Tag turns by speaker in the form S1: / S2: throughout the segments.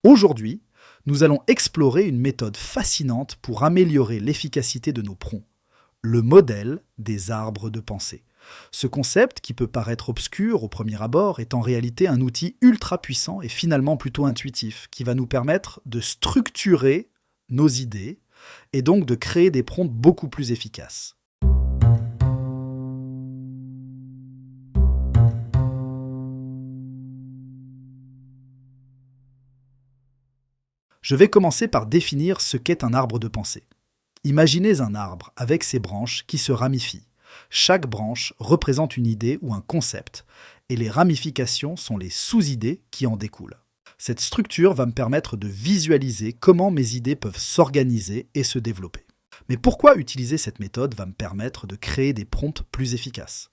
S1: Aujourd'hui, nous allons explorer une méthode fascinante pour améliorer l'efficacité de nos prompts, le modèle des arbres de pensée. Ce concept, qui peut paraître obscur au premier abord, est en réalité un outil ultra puissant et finalement plutôt intuitif, qui va nous permettre de structurer nos idées et donc de créer des prompts beaucoup plus efficaces. Je vais commencer par définir ce qu'est un arbre de pensée. Imaginez un arbre avec ses branches qui se ramifient. Chaque branche représente une idée ou un concept, et les ramifications sont les sous-idées qui en découlent. Cette structure va me permettre de visualiser comment mes idées peuvent s'organiser et se développer. Mais pourquoi utiliser cette méthode va me permettre de créer des prompts plus efficaces ?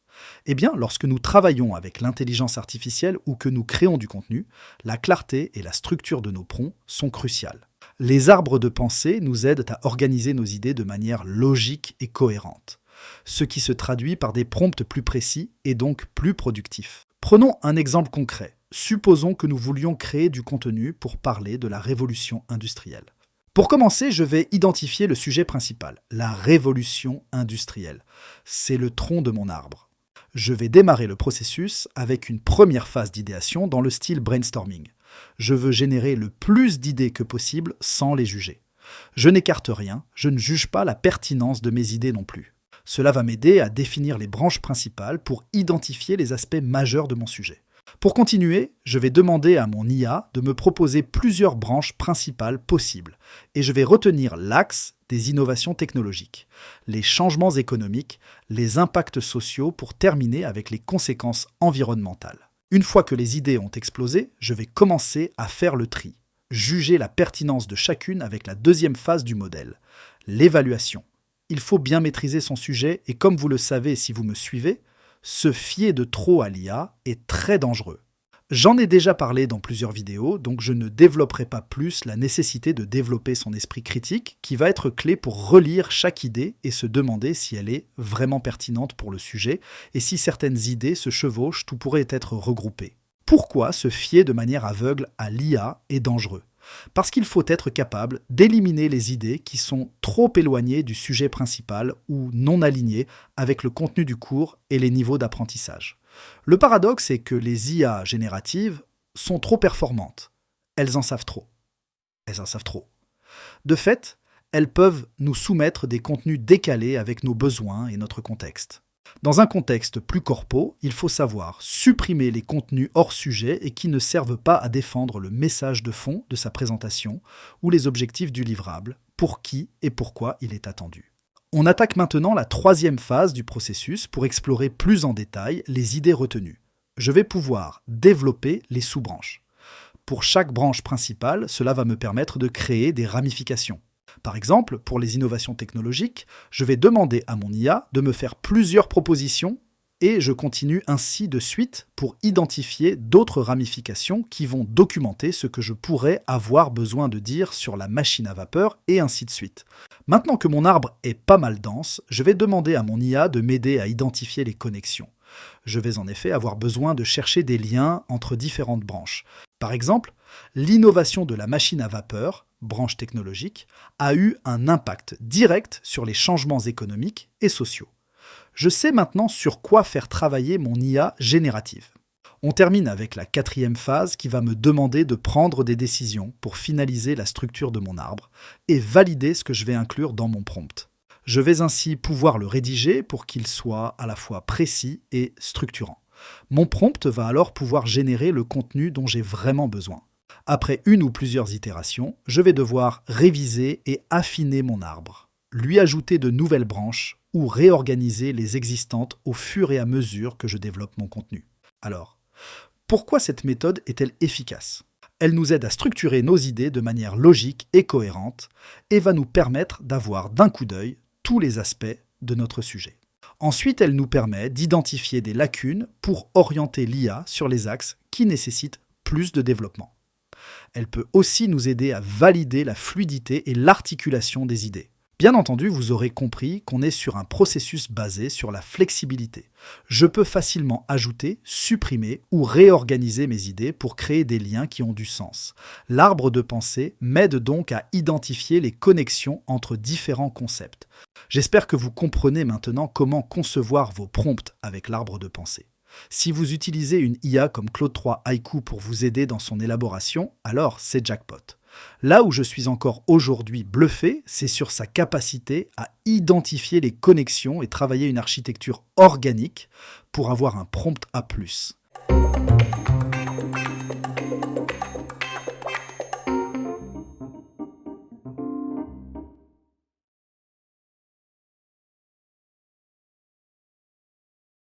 S1: Eh bien, lorsque nous travaillons avec l'intelligence artificielle ou que nous créons du contenu, la clarté et la structure de nos prompts sont cruciales. Les arbres de pensée nous aident à organiser nos idées de manière logique et cohérente, ce qui se traduit par des prompts plus précis et donc plus productifs. Prenons un exemple concret. Supposons que nous voulions créer du contenu pour parler de la révolution industrielle. Pour commencer, je vais identifier le sujet principal, la révolution industrielle. C'est le tronc de mon arbre. Je vais démarrer le processus avec une première phase d'idéation dans le style brainstorming. Je veux générer le plus d'idées que possible sans les juger. Je n'écarte rien, je ne juge pas la pertinence de mes idées non plus. Cela va m'aider à définir les branches principales pour identifier les aspects majeurs de mon sujet. Pour continuer, je vais demander à mon IA de me proposer plusieurs branches principales possibles et je vais retenir l'axe des innovations technologiques, les changements économiques, les impacts sociaux pour terminer avec les conséquences environnementales. Une fois que les idées ont explosé, je vais commencer à faire le tri, juger la pertinence de chacune avec la deuxième phase du modèle, l'évaluation. Il faut bien maîtriser son sujet et comme vous le savez si vous me suivez, se fier de trop à l'IA est très dangereux. J'en ai déjà parlé dans plusieurs vidéos, donc je ne développerai pas plus la nécessité de développer son esprit critique, qui va être clé pour relire chaque idée et se demander si elle est vraiment pertinente pour le sujet, et si certaines idées se chevauchent ou pourraient être regroupées. Pourquoi se fier de manière aveugle à l'IA est dangereux ? Parce qu'il faut être capable d'éliminer les idées qui sont trop éloignées du sujet principal ou non alignées avec le contenu du cours et les niveaux d'apprentissage. Le paradoxe est que les IA génératives sont trop performantes. Elles en savent trop. Elles en savent trop. De fait, elles peuvent nous soumettre des contenus décalés avec nos besoins et notre contexte. Dans un contexte plus corpo, il faut savoir supprimer les contenus hors sujet et qui ne servent pas à défendre le message de fond de sa présentation ou les objectifs du livrable, pour qui et pourquoi il est attendu. On attaque maintenant la troisième phase du processus pour explorer plus en détail les idées retenues. Je vais pouvoir développer les sous-branches. Pour chaque branche principale, cela va me permettre de créer des ramifications. Par exemple, pour les innovations technologiques, je vais demander à mon IA de me faire plusieurs propositions et je continue ainsi de suite pour identifier d'autres ramifications qui vont documenter ce que je pourrais avoir besoin de dire sur la machine à vapeur et ainsi de suite. Maintenant que mon arbre est pas mal dense, je vais demander à mon IA de m'aider à identifier les connexions. Je vais en effet avoir besoin de chercher des liens entre différentes branches. Par exemple, l'innovation de la machine à vapeur, branche technologique, a eu un impact direct sur les changements économiques et sociaux. Je sais maintenant sur quoi faire travailler mon IA générative. On termine avec la quatrième phase qui va me demander de prendre des décisions pour finaliser la structure de mon arbre et valider ce que je vais inclure dans mon prompt. Je vais ainsi pouvoir le rédiger pour qu'il soit à la fois précis et structurant. Mon prompt va alors pouvoir générer le contenu dont j'ai vraiment besoin. Après une ou plusieurs itérations, je vais devoir réviser et affiner mon arbre, lui ajouter de nouvelles branches ou réorganiser les existantes au fur et à mesure que je développe mon contenu. Alors, pourquoi cette méthode est-elle efficace ? Elle nous aide à structurer nos idées de manière logique et cohérente et va nous permettre d'avoir d'un coup d'œil tous les aspects de notre sujet. Ensuite, elle nous permet d'identifier des lacunes pour orienter l'IA sur les axes qui nécessitent plus de développement. Elle peut aussi nous aider à valider la fluidité et l'articulation des idées. Bien entendu, vous aurez compris qu'on est sur un processus basé sur la flexibilité. Je peux facilement ajouter, supprimer ou réorganiser mes idées pour créer des liens qui ont du sens. L'arbre de pensée m'aide donc à identifier les connexions entre différents concepts. J'espère que vous comprenez maintenant comment concevoir vos prompts avec l'arbre de pensée. Si vous utilisez une IA comme Claude 3 Haiku pour vous aider dans son élaboration, alors c'est jackpot. Là où je suis encore aujourd'hui bluffé, c'est sur sa capacité à identifier les connexions et travailler une architecture organique pour avoir un prompt A+.